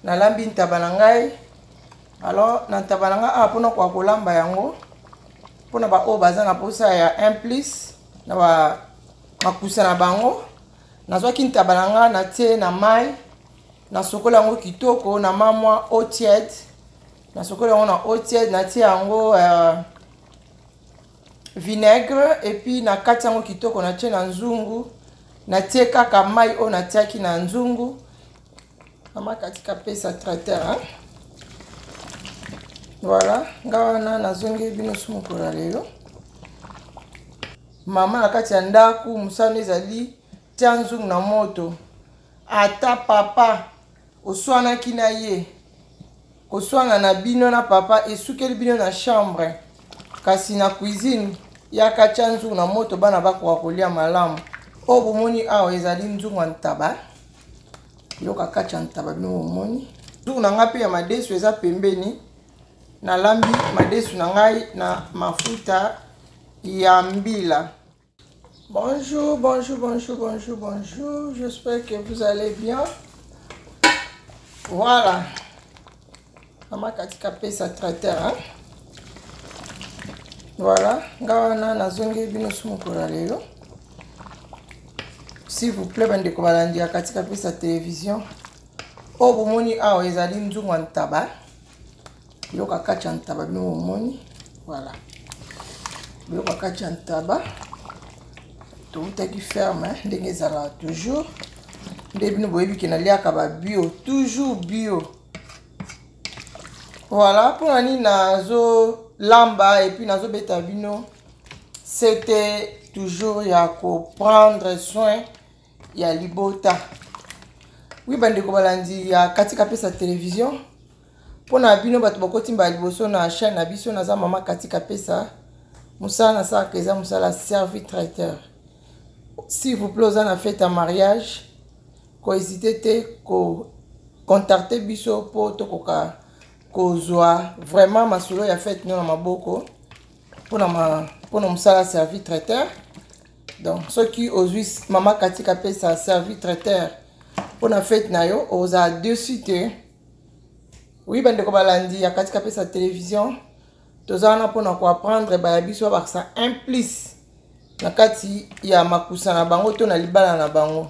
nalambi ntaba na ngai. Alors na ntaba na ngai pona kwa kolamba yango pona ba o baza na posa ya 1 plus na ba makusa na bango. Nazwaki ntaba na ngai na tie na mai na sokola yango kitoko na mamwa eau tiède. Na sokola yango na eau tiède na tie yango vinaigre et puis na kati yango kitoko na tie na nzungu na tie kaka mai o na tiaki na nzungu. Mama katika pesa traiteur hein. Voilà, ngawana nazongi bino sumukola lelo. Mama na kati ya ndaku musano ezali tia nzungu na moto. Ata papa oswana kina ye. Koswana na bino na papa esukeli bino na chambre. Kasi na cuisine ya katia nzungu na moto bana bako kolia malamu. O bomoni awa ezali nzungu ntaba. Yoka katia ntaba bino bomoni. Nzungu na ngapi ya madesu eza pembeni. Na lambi madesu na ngai na mafuta ya mbila. Bonjour, bonjour, bonjour, bonjour, bonjour. J'espère que vous allez bien. Voilà. Mama katika pesa traiteur hein. Voilà, ngawana nazongi bino sumukola lelo. S'il vous plaît bandeko balandi ya katika pesa télévision. O bomoni awa ezali nzungu ntaba. Yoka kacha ntaba bino bomoni. Voilà. Yoka kacha ntaba. Tout est qui ferme, ndenge ezala toujours. Nde bino boyebi ke naliaka ba bio, toujours bio. Voilà, pour nani nazo lamba et puis nazo beta bino. C'était toujours ya ko prendre soin ya libota. Oui bandeko balandi ya katika pesa télévision. Pona bino bato bakotimba liboso na chaîne na biso naza mama katika pesa. Musala na sa keza musala servi traiteur. S'il vous plaît, vous avez fait un mariage, hésitez ko contacter biso pour to koka kozwa vraiment masolo ya fait na maboko pour na musala servi traiteur. Donc ceux qui aujourd'hui mama katika pesa servi traiteur pour na fête na yo oza dessus te. Oui bandeko balandi ya katika pesa télévision tozana pour na ko apprendre ba biso ba ça implice na kati ya makusa na bango to na libala na bango.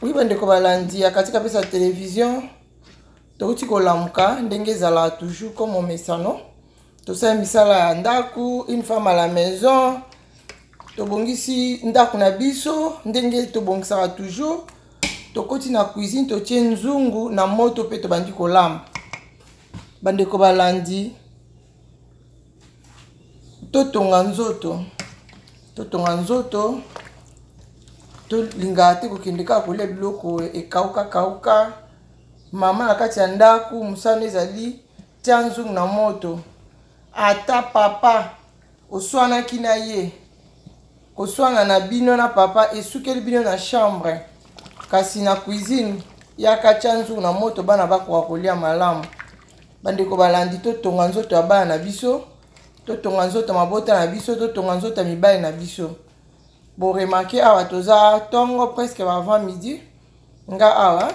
Oui bandeko balandi ya katika pesa télévision tokoti kolamuka ndenge ezala toujours comme on mesano tosala misala ya ndaku une femme à la maison tobongisi ndaku na biso ndenge tobongisaka toujours tokoti na cuisine totie nzungu na moto pe tobandi kolamba. Bandeko balandi totonga nzoto to linga te kokendeka kolia biloko ekauka. Mama na kati ya ndaku musano ezali tia nzungu na moto. Ata papa oswana kina ye. Koswana na bino na papa esukeli bino na chambre. Kasi na cuisine ya katia nzungu na moto bana bako kolia malamu. Bandeko balandi totonga nzoto ya bana na biso. Totonga nzoto mabota na biso, totonga nzoto mibale na biso. Bon remarquez awa toza tongo presque avant midi. Nga awa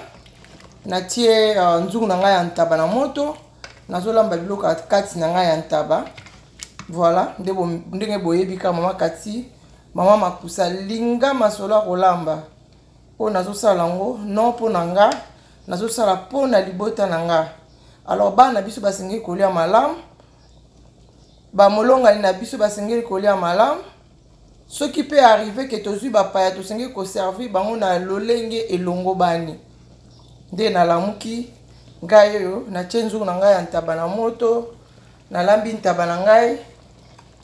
na tie nzungu na ngai ya ntaba na moto. Nazolamba biloko kati na ngai ya ntaba. Voilà, ndenge boyebi ka mama kati mama makusa linga masolo kolamba. Po nazosala ngo non po na nga, nazosala po na libota na nga. Alors bana biso basengi kolia malamu. Ba molonga na biso basengeli kolia malamu. Ce qui peut arriver que tozui ba paya tosengi ko servir bango na lolenge elongo bani. Nde na lamuki ngai yo na chenzu na ngai ntaba na moto na lambi ntaba na ngai.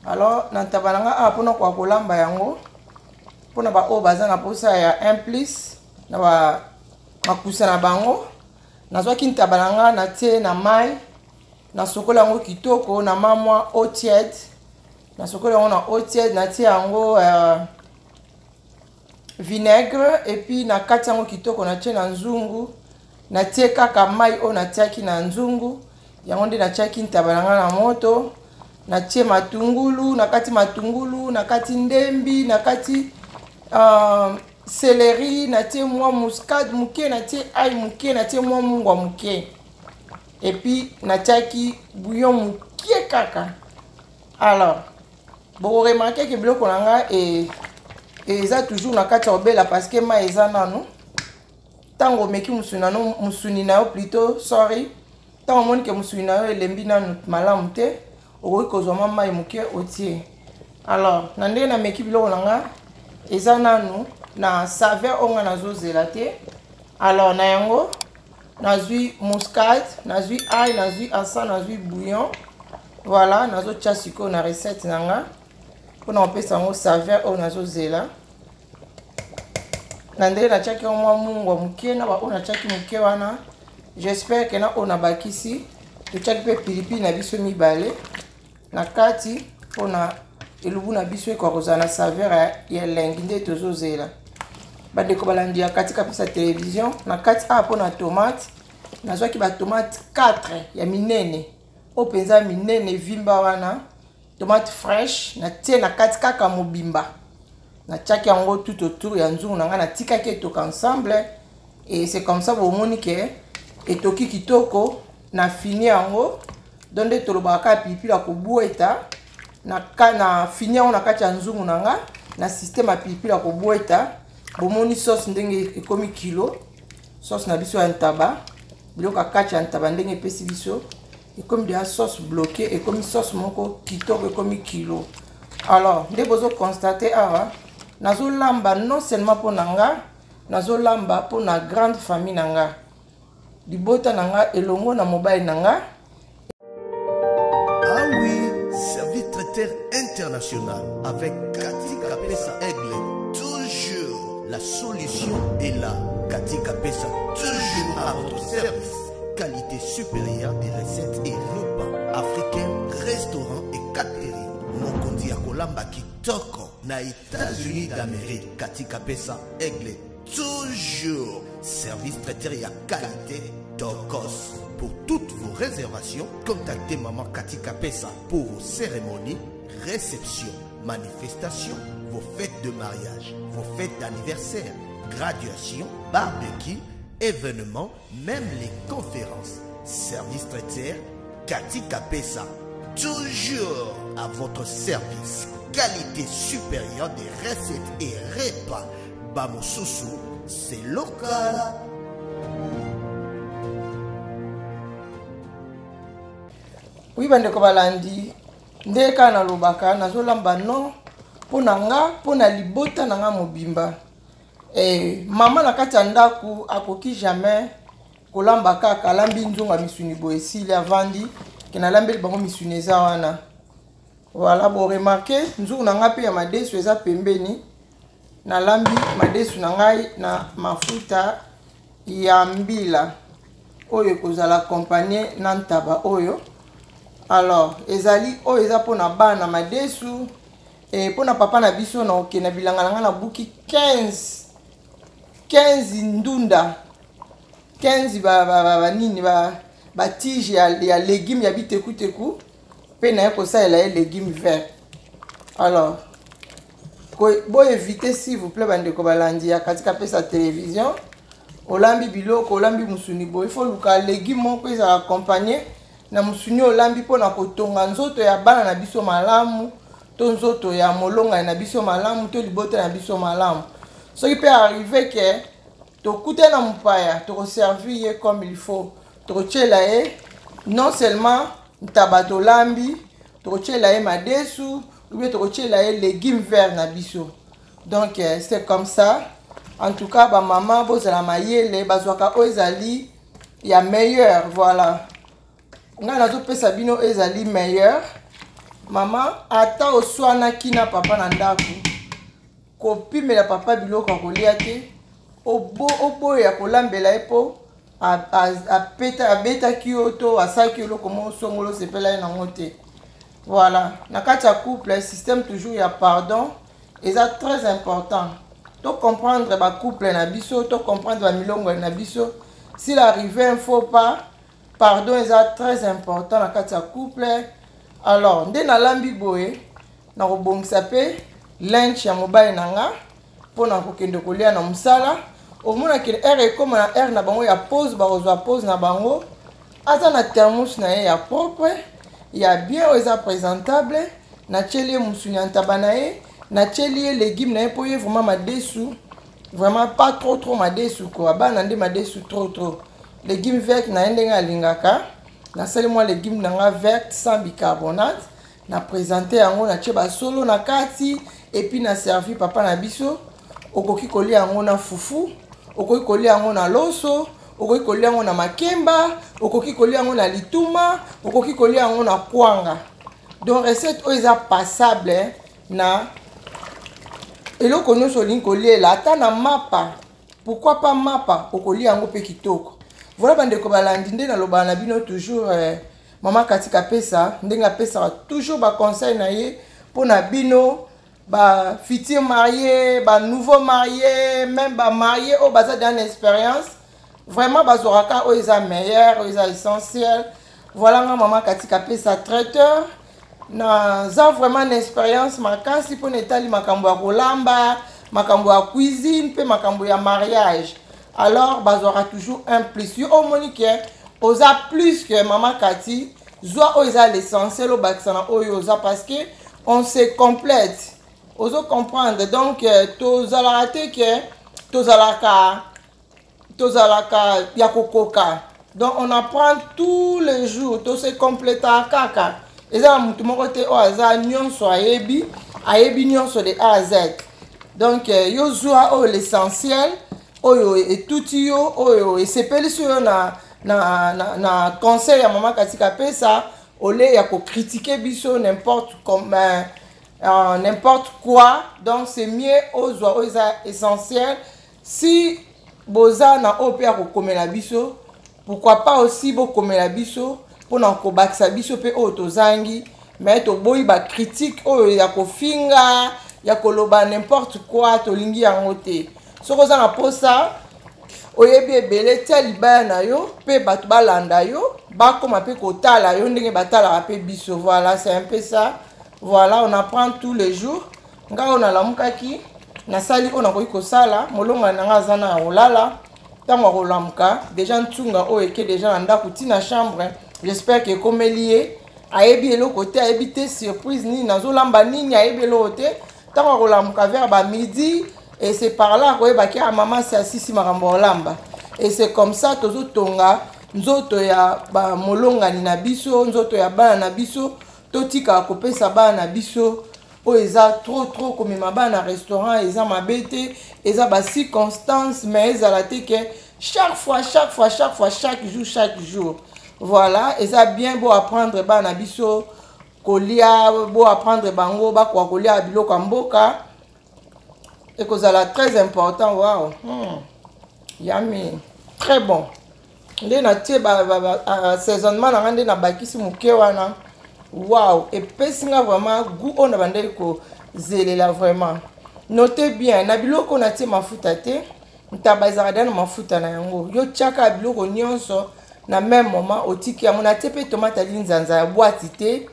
Alors na ntaba na ngai pona kwa kolamba yango pona ba o baza na posa ya 1 plus na ba makusa na bango. Nazwaki ntaba na ngai na tie na mai na sokola yango kitoko na mamwa eau tiède. Na sokola yango na eau tiède na tie yango vinaigre et puis na kati yango kitoko na tie na nzungu na tie kaka mai o na tiaki na nzungu yango nde na tiaki ntaba na ngai na moto na tie matungulu na kati ndembi na kati céleri natie mwa muscade muke natie ail muke natie mwa mungwa muke et puis natiaki bouillon muke kaka. Alors bon remarquez que biloko nanga et eza toujours na kati obela parce que ma eza nanu tango meki musuni na yo plutôt sorry tango moni ke musuni na yo elembi nanu malamu te okoki kozwa mwa mai muke otie. Alors na ndenge na meki biloko nanga eza nanu na saveur onga nazozela te. Alors na yango nazwi muscade, nazwi ail, nazwi asa, nazwi bouillon. Voilà, nazotia siko na recette nanga pona opesa yango saveur oyo nazozela. Na ndenge natiaki mwa mungwa muke na ba oyo natiaki muke wana. J'espère que na oyo nabakisi totiaki mpe pilipili na biso mibale na kati pona elubu na biso ekokozala na saveur ya elengi nde tozozela. Bandeko balandi ya katika pesa télévision na kati pona tomate nazwaki ba tomate 4 ya minene openza minene vimba wana tomate fraîche na tie na kati kaka mobimba na tiaki yango tout autour ya nzungu nanga na tikaki etoka ensemble et c'est comme ça bomoni ke etoki kitoko na fini yango donde tolobaka pilipili ya kobweta na fini yango na kati ya nzungu nanga na système ya pilipili ya kobweta. Bomoni sauce ndenge ekomi kilo sauce na biso ya ntaba biloko kati ya ntaba ndenge epesi biso ekomi de sauce bloquée ekomi sauce moko kitoko ekomi kilo. Alors nde bozo constater awa nazolamba non seulement pour nanga nazolamba pour na grande famille nanga libota nanga elongo na mobile nanga. Ah oui, service traiteur international avec Katika Pesa Aigle. Toujours la solution est là. Katika Pesa, toujours à votre service. Qualité supérieure des recettes et repas africains, restaurants et catering. Mokondi Akolamba Kitoko, na États-Unis d'Amérique. Katika Pesa Aigle. Toujours service traiteur et à qualité Tokos. Pour toutes vos réservations, contactez Maman Katika Pesa pour vos cérémonies, réceptions, manifestations, vos fêtes de mariage, vos fêtes d'anniversaire, graduation, barbecue, événements, même les conférences. Service traiteur Katika Pesa. Toujours à votre service. Qualité supérieure des recettes et repas. Bamosusu, c'est local. Oui, bandeko balandi ndeka na lobaka nazolamba no pona nga pona libota nanga mobimba. Mama na kati ya ndaku akoki jamais kolamba kaka lambi nzunga misuni boesili avandi ke na lambi bango misuni eza wana. Voilà, bo remarquer nzungu nanga pe ya madesu eza pembeni na lambi madesu na ngai na mafuta ya mbila oyo kozala accompagner na ntaba oyo. Alors ezali oyo eza pona bana madesu et pona papa na biso na oke na bilanga nanga na buki 15 ndunda 15 ba nini ba tige ya légumes ya biteku teku pe na ko ça la légumes verts. Alors bo éviter s'il vous plaît bandeko balandi ya Katika Pesa télévision olambi biloko olambi musuni bo il faut luka légumes moko za accompagner na musuni olambi pona kotonga nzoto ya bana na biso malamu to nzoto ya molonga na biso malamu to libota na biso malamu. Ce qui peut arriver que to kute na mpaya to servir comme il faut to chela non seulement tabato lambi to chela madesu ou bien to chela légumes verts na biso. Donc c'est comme ça. En tout cas ba maman bozala mayele bazwaka ezali ya meilleur. Voilà, nga nazo pesa bino ezali meilleur. Maman ata oswana kina papa na ndaku kopimela papa biloko kolia te obo ya kolambela epo apeta abeta kioto asaki eloko mo songolo sepela na ngote. Voilà, na kati ya couple le système toujours ya pardon eza très important. To comprendre ba couple na biso, to comprendre ba milongo na biso. S'il arrive un faux pas, pardon est très important na kati ya couple. Alors nde na lambi boye na robongisa pe lunch ya mobile nanga pona kokende kolia na musala omona ke air ekoma na air na bango ya pause bakozwa pause na bango aza na thermos na ye ya propre ya bien oyo eza présentable na tieli ye musuni ya ntaba na ye na tieli ye légume na ye mpo ye vraiment madesu vraiment pas trop madesu quoi bana nde madesu trop légume verte na ye ndenge alingaka nasali mwa légume nanga verte sans bicarbonate na présente yango na tie basolo na kati epuis na servi papa na biso okoki kolia yango na fufu okoki kolia yango na loso okoki kolia yango na makemba okoki kolia yango na lituma okoki kolia yango na kwanga donc recette oyo eza passable na eloko nyonso olingi koliela ata na mapa pourquoi pas mapa okolia yango mpe kitoko voilà bandeko balandi nde nalobaka na bino toujours mama Katika Pesa ndenge apesaka toujours baconseil na ye mpo na bino ba futur marié ba nouveau marié même ba marié oyo baza dans expérience vraiment bazoraka oyo eza meilleur oyo eza essentiel voilà nga mama Katika Pesa traiteur naza vraiment une expérience makasi mpo na etali makambo ya kolamba makambo ya cuisine mpe makambo ya mariage alors bazora toujours un plus yo omoni ke oza plus que mama Kati zwa oyo eza l'essentiel obakisa na oyo oza parce que on se complète ozo comprendre donc tozalaka te ke tozalaka ya kokoka donc on apprend tous les jours to se compléta kaka eza na mutu moko te oyo aza nyonso ayebi nyonso de A à Z donc yo zwa oyo l'essentiel oyo etuti yo oyo esepelisi yo na conseil ya mama Katika Pesa ole ya critiquer biso n'importe quoi donc c'est mieux ozwa oyo eza essentiel si boza na oyo mpe ya kokomela biso pourquoi pas aussi bokomela biso mpona kobakisa biso mpe oyo tozangi mais toboyi bacritique oyo ya kofinga ya koloba n'importe quoi tolingi yango te soki oza na posa oyebi ebele tia libaya na yo mpe bato balanda yo bakoma mpe kotala yo ndenge batalaka mpe biso voilà c'est un peu ça voilà on apprend tous les jours nga oyo nalamukaki nasali oyo nakoki kosala molonga nanga aza na kolala ntango akolamuka deja ntunga oyo eke deja na ndako ntina chambre j'espère ke ekomeli ye ayebi eloko te ayebi te surprise nini nazolamba nini ayebi eloko te ntango akolamuka vers ba midi et c'est par là koyebaki a maman c'est asisi makambo olamba et c'est comme ça tozotonga nzoto ya ba molongani na biso nzoto ya bana na biso totika kopesa bana na biso oyo eza trop komema bana na restaurant eza mabe te eza ba circonstance mais ezala te ke chaque fois chaque jour voilà eza bien beau apprendre bana na biso kolia beau apprendre bango bakoka kolia biloko ya mboka et que ça très important waouh yummy très bon nde na tie assaisonnement na nde na bakisi moke wana waouh epesi nga vraiment goût on a bandeli ko zelela vraiment notez bien na biloko na tie mafuta te ntaba ezalaka na mafuta na yango yo tiaka biloko nyonso na même moment otiki yango na tie pe tomate alinzanza ya boîte te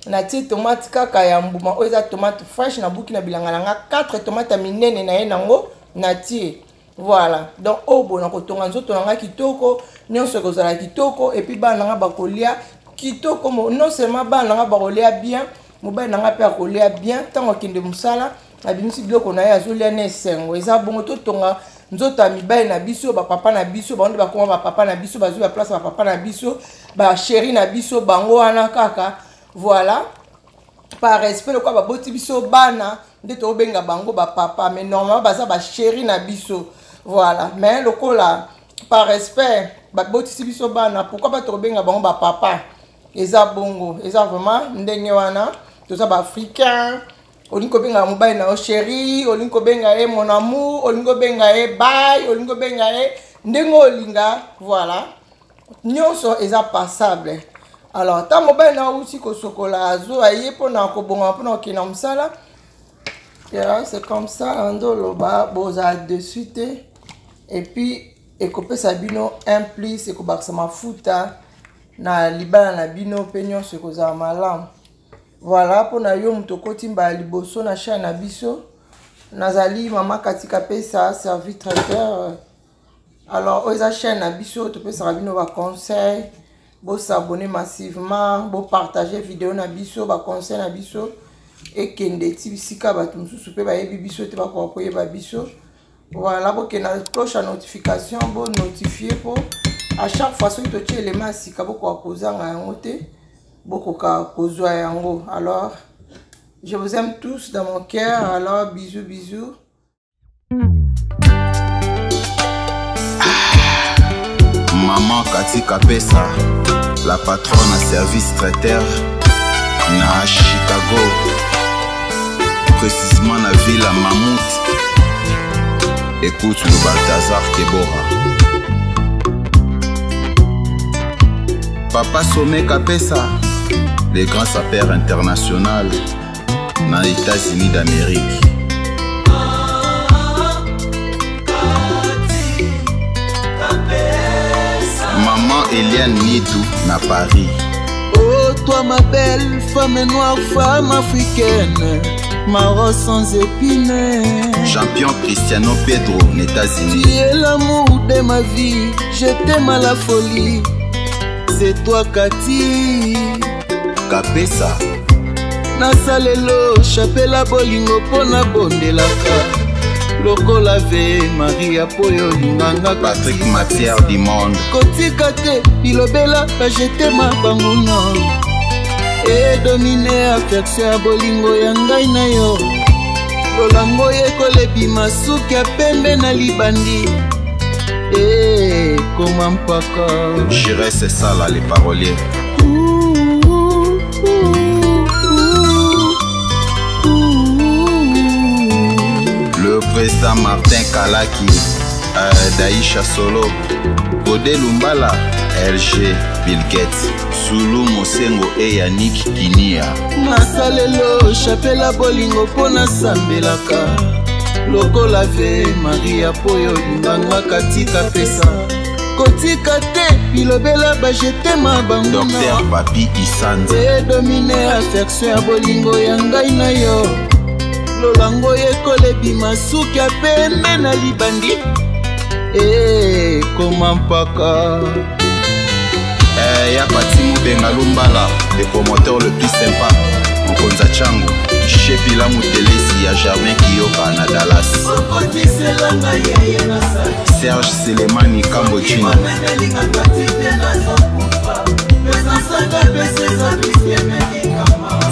na tie tomate kaka ya mbuma oyo eza tomate fraîche na buki na bilanga nanga 4 tomate minene na ye nango na tie voilà donc obo na kotonga nzoto nanga kitoko nyonso kozala kitoko et puis bana nanga bakolia kitoko non seulement bana nanga bakolia bien mobali nanga pe akolia bien tango akende musala abimisi biloko na ye azolia na esengo eza bongo totonga nzoto ya mibali na biso bapapa na biso bango nde bakoma bapapa na biso bazwi baplace bapapa na biso basheri na biso bango wana kaka voilà par respect lokwa baboti biso bana nde tobenga bango ba papa mais normalement baza ba chéri na biso voilà mais lokola par respect baboti biso bana pourquoi pas tobenga bango ba papa eza bongo eza vraiment ndenge wana toza ba africain olingo benga mobali na chéri olingo benga e mon amour olingo benga e bye olingo benga e ndenge olinga voilà nyonso eza passable. Alors, tant que vous avez aussi que chocolat, vous avez un msala. C'est comme ça, on doit le dessus. Et puis, et que ça bino un plus, et que ça m'a fouta na libana na bino peignon ce que ça malam. Voilà, pour na yom to kotimba liboso na chaîne na biso. Nazali Maman Katika Pesa, servi traiteur. Alors, aux chaîne na biso, tu peux savoir nos conseils, vous s'abonner massivement, vous partager vidéo na biso, ba conseil na biso et kende tibisika ba tumsu soupe ba yebi biso te ba ko apoyer ba biso. Voilà, pour que la cloche à notification, pour notifier pour à chaque fois que tu as les masses, beaucoup à causer en côté, beaucoup à causer en. Alors, je vous aime tous dans mon cœur. Alors, bisous, bisous. Maman Katika Pesa, la patronne à service traiteur na Chicago, précisément la ville à Mammouth. Écoute le Balthazar Kebora. Papa Sommet Kapesa, les grands sapeurs internationaux dans les États-Unis d'Amérique. Maman Eliane Nidou na Paris. Oh toi ma belle femme noire, femme africaine, ma rose sans épines. Champion Cristiano Pedro aux États-Unis. Tu es l'amour de ma vie, je t'aime à la folie. C'est toi Kati Kapesa. Nasalelo chapela bolingo pona bondelaka. Loko lave Maria Poyo linganga Patrick Matière du monde. Kotika te bilobela kajete mabanguna. E domine affection ya bolingo ya ngai na yo. Lolango yekolebi masuki ya pembe na libandi. E koma mpaka J'irai c'est ça là les paroliers. Le président Martin Kalaki, Daïcha Solo, Godé Lumbala, LG, Bill Gates, Zulu Mosengo et Yannick Kinia. Nasalelo chapela bolingo pona sambelaka. Loko lave Maria Poyo linganga Katika Pesa. Kotika te bilobela bajete mabanguna. Docteur Papi Isanza. E domine affection ya bolingo ya ngai na yo. Lolango yekolebi masuki ya pembe na libandi. E koma mpaka Y'a Pati Moubenga Lumbala, le promoteur le plus sympa. Mokonza Chango, Chepila Moutelesi à Germain Kiyoka na Dallas. Serge Selemani Kambochino.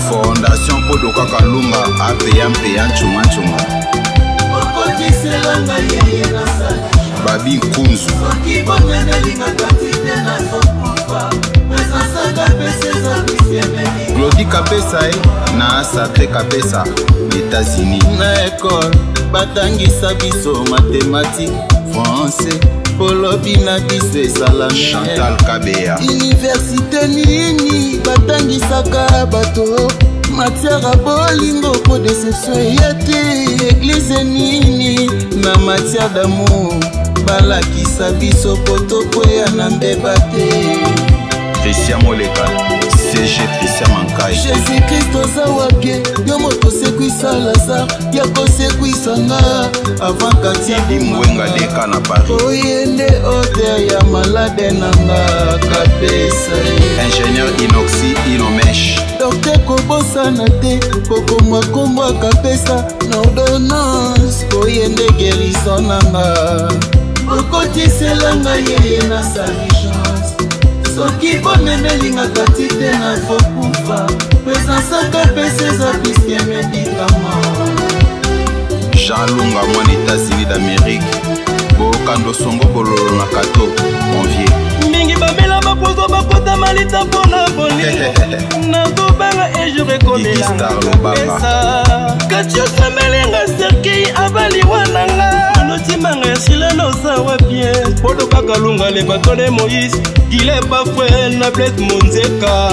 Fondation Podoka Kalunga APMP Chuma Chuma. Babi Kunzu. Glody Kapesa na Sate Kapesa, États-Unis. Na école batangisa biso mathématique, français, polobi na biso ezala Chantal Kabea. Université nini batangisaka bato matière ya bolingo po déception eyate. Église nini na matière d'amour balakisa biso po tokwea na mbeba te. Christian Moleka, CG Christian Mankai. Jésus-Christ ozawake yo moto sekwisa Lazare ya kosekwisanga avant Katia Mwenga Deka na Paris. oyende hotel ya malade nanga Kapesa. Ingénieur Inoxy Inomesh. Docteur kobosana te kokomwa komwa Kapesa na ordonnance oyende guérison nanga. Okotiselanga yeye na saligence. Soki bomemelingaka ti te na kokufa. Présence Kapesa eza biske médicament. Jean Lunga moi États-Unis d'Amérique. Bokando songo bololo na kato convier. Mingi bamela bapozo bakota malita mpona bolingo. Nakobanga et je rekomela Kapesa. Katio semelenga serkei abaliwa nanga. Anotimanga esila nozawa bien. Podoka Kalunga le batole Moïse. Gile bafwe na bled Monzeka.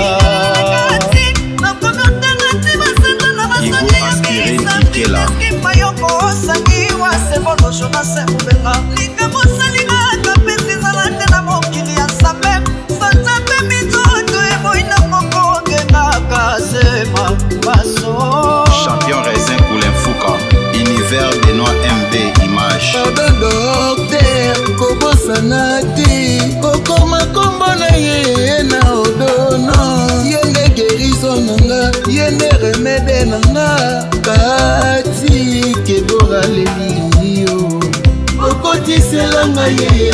Igo aspiré Ikela. Champion Raisin Koulin Fouka. Univers yeye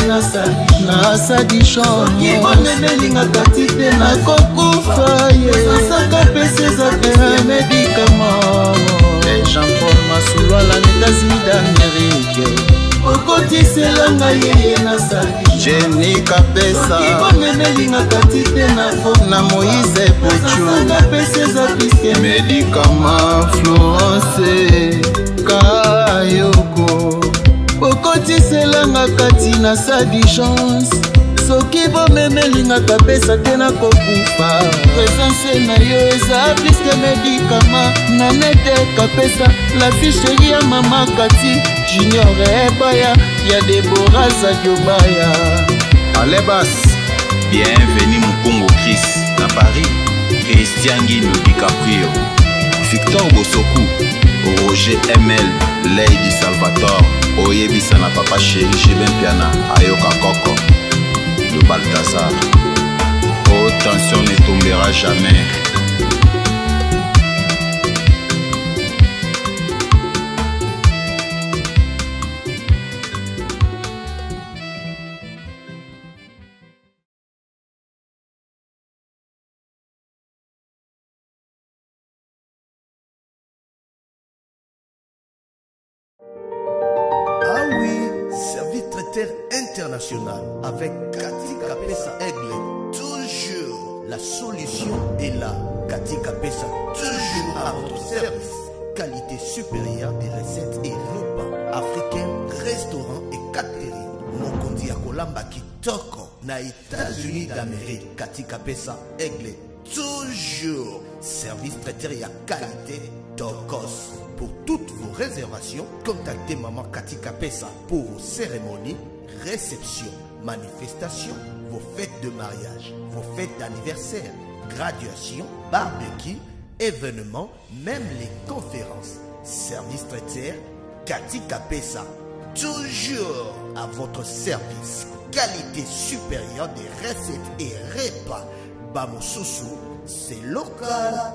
nasadichonkibonenelinga kati te nakokufa ye saka pese ezaka medikament Jean-Paul Masulwala na États-Unis d'Amérique okotiselanga yeye nasadi Jenny Kapesa kibonenelinga kati te na Moïse Pochou pese eza piske medikament Florence Kayoko okotiselanga kati na sadichance soki bomemelingaka pesa te nakokufa presence na yo eza piske medikama na neteka pesa la ficherie ya mama kati junior ebaya ya Debora Zadiobaya Alebas bienvenue Mukongo Chris na Paris Christian Guino DiCaprio Victor Bosoku Roger ML Lady Salvatore Oyebisa na papa chéri Jeben Piana Ayoka Koko le Balthazar. Haute tension ne tombera jamais. Ah oui, service traiteur international avec Cathy Kapesa Aigle. Toujours la solution est là. Cathy Kapesa, toujours à votre service. Qualité supérieure des recettes et repas africains, restaurants et catering. Mokondi ya kolamba kitoko na États-Unis d'Amérique. Cathy Kapesa Aigle. Toujours service traiteur et à qualité Tokos. Pour toutes vos réservations, contactez Maman Cathy Kapesa pour vos cérémonies, réceptions, manifestations, vos fêtes de mariage, vos fêtes d'anniversaire, graduation, barbecue, événements, même les conférences. Service traiteur, Cathy Kapesa. Toujours à votre service. Qualité supérieure des recettes et repas. Bamosusu, c'est local.